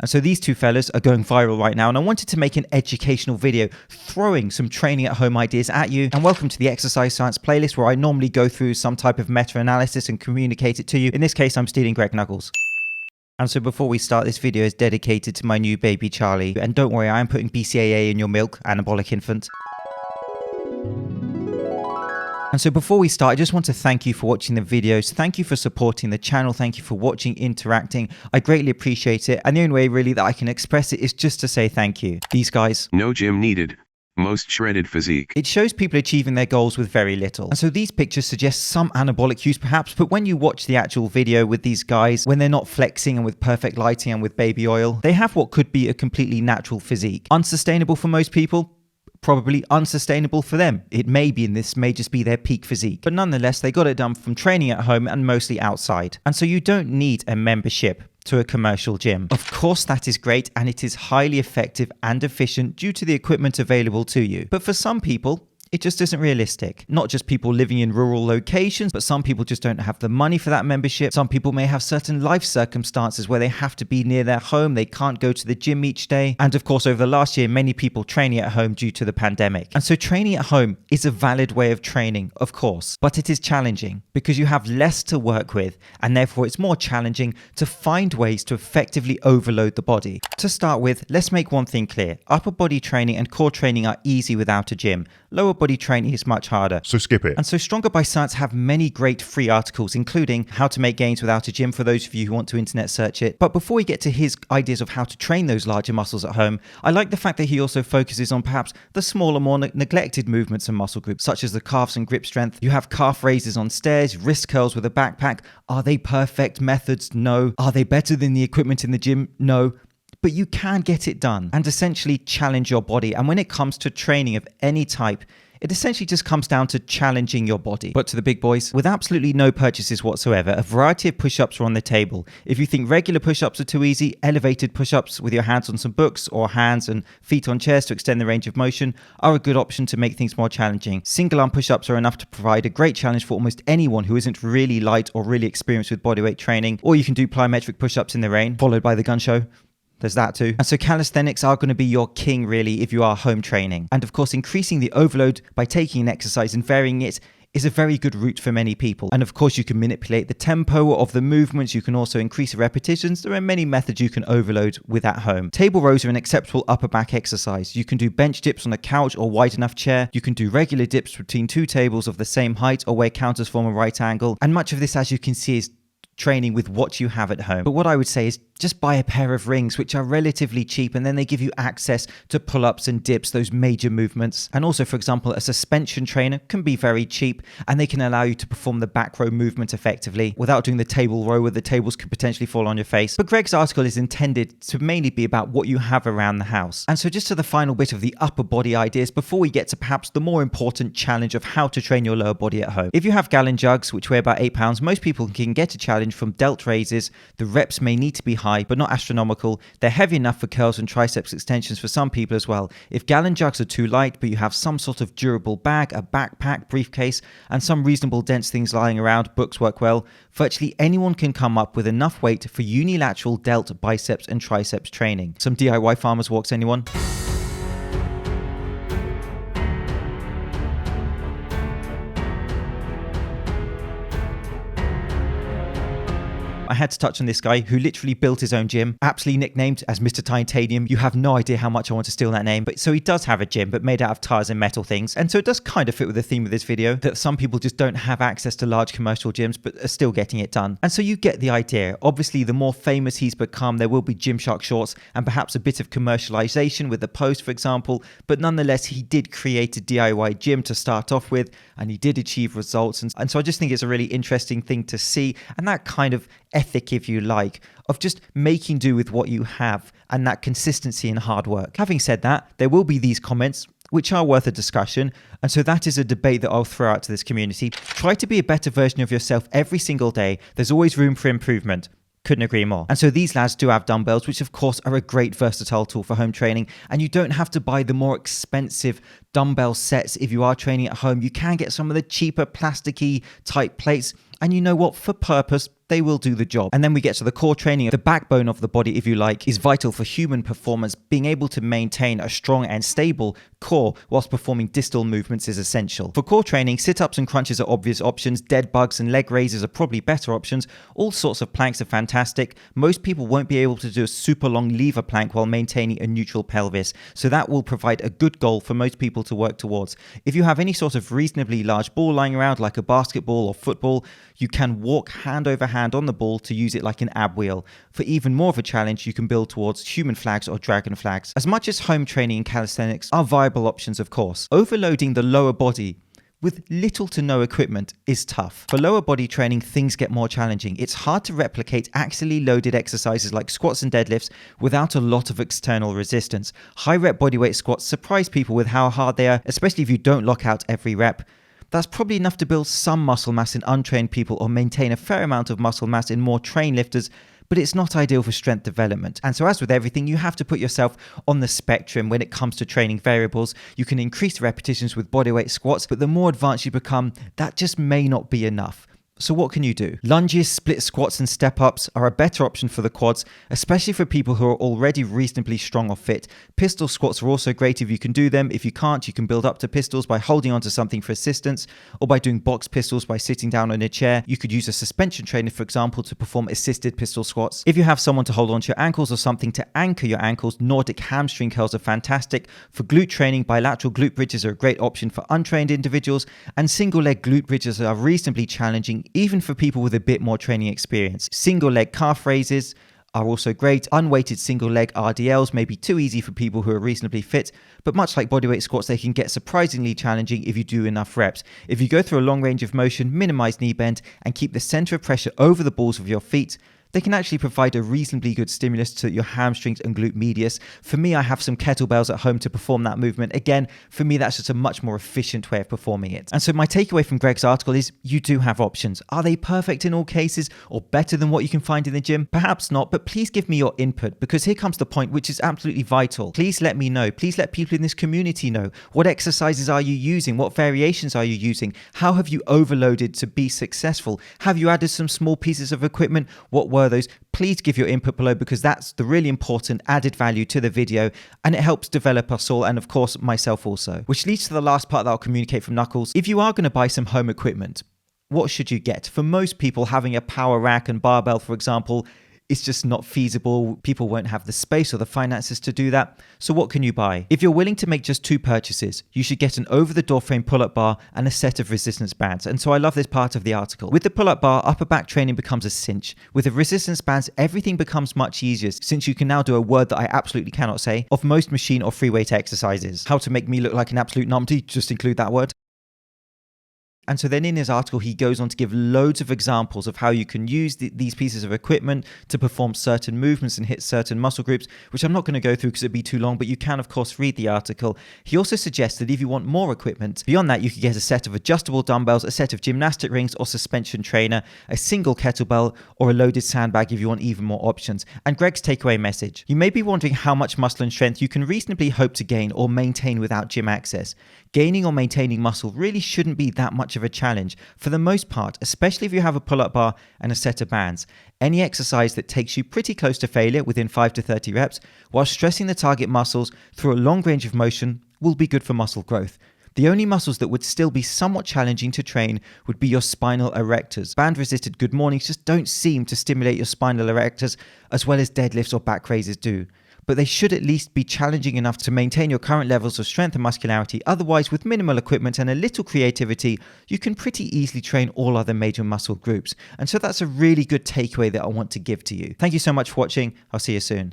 And so these two fellas are going viral right now, and I wanted to make an educational video throwing some training at home ideas at you. And welcome to the Exercise Science playlist, where I normally go through some type of meta-analysis and communicate it to you. In this case, I'm stealing Greg Nuckols. And so before we start, this video is dedicated to my new baby Charlie. And don't worry, I am putting BCAA in your milk, anabolic infant. And so before we start, I just want to thank you for watching the videos. Thank you for supporting the channel. Thank you for watching, interacting. I greatly appreciate it. And the only way really that I can express it is just to say thank you. These guys. No gym needed. Most shredded physique. It shows people achieving their goals with very little. And so these pictures suggest some anabolic use perhaps, but when you watch the actual video with these guys, when they're not flexing and with perfect lighting and with baby oil, they have what could be a completely natural physique. Unsustainable for most people? Probably unsustainable for them. It may be, and this may just be their peak physique. But nonetheless, they got it done from training at home and mostly outside. And so you don't need a membership to a commercial gym. Of course, that is great, and it is highly effective and efficient due to the equipment available to you. But for some people, it just isn't realistic. Not just people living in rural locations, but some people just don't have the money for that membership. Some people may have certain life circumstances where they have to be near their home. They can't go to the gym each day. And of course, over the last year, many people training at home due to the pandemic. And so training at home is a valid way of training, of course, but it is challenging because you have less to work with, and therefore it's more challenging to find ways to effectively overload the body. To start with, let's make one thing clear. Upper body training and core training are easy without a gym. Lower body training is much harder. So skip it. And so Stronger by Science have many great free articles, including how to make gains without a gym for those of you who want to internet search it. But before we get to his ideas of how to train those larger muscles at home, I like the fact that he also focuses on perhaps the smaller, more neglected movements and muscle groups, such as the calves and grip strength. You have calf raises on stairs, wrist curls with a backpack. Are they perfect methods? No. Are they better than the equipment in the gym? No. But you can get it done and essentially challenge your body. And when it comes to training of any type, it essentially just comes down to challenging your body. But to the big boys, with absolutely no purchases whatsoever, a variety of push-ups are on the table. If you think regular push-ups are too easy, elevated push-ups with your hands on some books or hands and feet on chairs to extend the range of motion are a good option to make things more challenging. Single arm push-ups are enough to provide a great challenge for almost anyone who isn't really light or really experienced with bodyweight training. Or you can do plyometric push-ups in the rain, followed by the gun show. There's that too. And so calisthenics are going to be your king really if you are home training. And of course, increasing the overload by taking an exercise and varying it is a very good route for many people. And of course, you can manipulate the tempo of the movements. You can also increase the repetitions. There are many methods you can overload with at home. Table rows are an acceptable upper back exercise. You can do bench dips on a couch or wide enough chair. You can do regular dips between two tables of the same height or where counters form a right angle. And much of this, as you can see, is training with what you have at home. But what I would say is just buy a pair of rings, which are relatively cheap, and then they give you access to pull-ups and dips, those major movements. And also, for example, a suspension trainer can be very cheap, and they can allow you to perform the back row movement effectively without doing the table row where the tables could potentially fall on your face. But Greg's article is intended to mainly be about what you have around the house. And so just to the final bit of the upper body ideas before we get to perhaps the more important challenge of how to train your lower body at home. If you have gallon jugs, which weigh about 8 pounds, most people can get a challenge from delt raises. The reps may need to be high, but not astronomical. They're heavy enough for curls and triceps extensions for some people as well. If gallon jugs are too light, but you have some sort of durable bag, a backpack, briefcase, and some reasonable dense things lying around, books work well. Virtually anyone can come up with enough weight for unilateral delt, biceps, and triceps training. Some DIY farmers walks, anyone? I had to touch on this guy who literally built his own gym, aptly nicknamed as Mr. Titanium. You have no idea how much I want to steal that name. But so he does have a gym, but made out of tires and metal things. And so it does kind of fit with the theme of this video, that some people just don't have access to large commercial gyms, but are still getting it done. And so you get the idea. Obviously, the more famous he's become, there will be Gymshark shorts and perhaps a bit of commercialization with the post, for example. But nonetheless, he did create a DIY gym to start off with, and he did achieve results. And so I just think it's a really interesting thing to see. And that kind of ethic, if you like, of just making do with what you have and that consistency and hard work. Having said that, there will be these comments which are worth a discussion. And so that is a debate that I'll throw out to this community. Try to be a better version of yourself every single day. There's always room for improvement. Couldn't agree more. And so these lads do have dumbbells, which of course are a great versatile tool for home training. And you don't have to buy the more expensive dumbbell sets if you are training at home. You can get some of the cheaper plasticky type plates And you know what? For purpose, they will do the job. And then we get to the core training. The backbone of the body, if you like, is vital for human performance. Being able to maintain a strong and stable core whilst performing distal movements is essential. For core training, sit-ups and crunches are obvious options. Dead bugs and leg raises are probably better options. All sorts of planks are fantastic. Most people won't be able to do a super long lever plank while maintaining a neutral pelvis. So that will provide a good goal for most people to work towards. If you have any sort of reasonably large ball lying around, like a basketball or football, you can walk hand over hand on the ball to use it like an ab wheel. For even more of a challenge, you can build towards human flags or dragon flags. As much as home training and calisthenics are viable options, of course, overloading the lower body with little to no equipment is tough. For lower body training, things get more challenging. It's hard to replicate axially loaded exercises like squats and deadlifts without a lot of external resistance. High rep bodyweight squats surprise people with how hard they are, especially if you don't lock out every rep. That's probably enough to build some muscle mass in untrained people or maintain a fair amount of muscle mass in more trained lifters, but it's not ideal for strength development. And so as with everything, you have to put yourself on the spectrum when it comes to training variables. You can increase the repetitions with bodyweight squats, but the more advanced you become, that just may not be enough. So what can you do? Lunges, split squats and step-ups are a better option for the quads, especially for people who are already reasonably strong or fit. Pistol squats are also great if you can do them. If you can't, you can build up to pistols by holding onto something for assistance, or by doing box pistols by sitting down on a chair. You could use a suspension trainer, for example, to perform assisted pistol squats. If you have someone to hold onto your ankles or something to anchor your ankles, Nordic hamstring curls are fantastic. For glute training, bilateral glute bridges are a great option for untrained individuals, and single leg glute bridges are reasonably challenging even for people with a bit more training experience. Single leg calf raises are also great. Unweighted single leg RDLs may be too easy for people who are reasonably fit, but much like bodyweight squats, they can get surprisingly challenging if you do enough reps. If you go through a long range of motion, minimize knee bend, and keep the center of pressure over the balls of your feet, they can actually provide a reasonably good stimulus to your hamstrings and glute medius. For me, I have some kettlebells at home to perform that movement. Again, for me, that's just a much more efficient way of performing it. And so my takeaway from Greg's article is you do have options. Are they perfect in all cases or better than what you can find in the gym? Perhaps not, but please give me your input, because here comes the point which is absolutely vital. Please let me know. Please let people in this community know. What exercises are you using? What variations are you using? How have you overloaded to be successful? Have you added some small pieces of equipment? What were those? Please give your input below, because that's the really important added value to the video, and it helps develop us all, and of course myself also. Which leads to the last part that I'll communicate from Nuckols. If you are going to buy some home equipment, what should you get? For most people, having a power rack and barbell, for example, it's just not feasible. People won't have the space or the finances to do that. So what can you buy? If you're willing to make just 2 purchases, you should get an over-the-door frame pull-up bar and a set of resistance bands. And so I love this part of the article. With the pull-up bar, upper back training becomes a cinch. With the resistance bands, everything becomes much easier, since you can now do a word that I absolutely cannot say of most machine or free weight exercises. How to make me look like an absolute numpty, just include that word. And so then in his article, he goes on to give loads of examples of how you can use these pieces of equipment to perform certain movements and hit certain muscle groups, which I'm not going to go through because it'd be too long, but you can, of course, read the article. He also suggests that if you want more equipment, beyond that, you could get a set of adjustable dumbbells, a set of gymnastic rings or suspension trainer, a single kettlebell, or a loaded sandbag if you want even more options. And Greg's takeaway message: you may be wondering how much muscle and strength you can reasonably hope to gain or maintain without gym access. Gaining or maintaining muscle really shouldn't be that much of a challenge for the most part, especially if you have a pull-up bar and a set of bands. Any exercise that takes you pretty close to failure within 5 to 30 reps while stressing the target muscles through a long range of motion will be good for muscle growth. The only muscles that would still be somewhat challenging to train would be your spinal erectors. Band-resisted good mornings just don't seem to stimulate your spinal erectors as well as deadlifts or back raises do. But they should at least be challenging enough to maintain your current levels of strength and muscularity. Otherwise, with minimal equipment and a little creativity, you can pretty easily train all other major muscle groups. And so that's a really good takeaway that I want to give to you. Thank you so much for watching. I'll see you soon.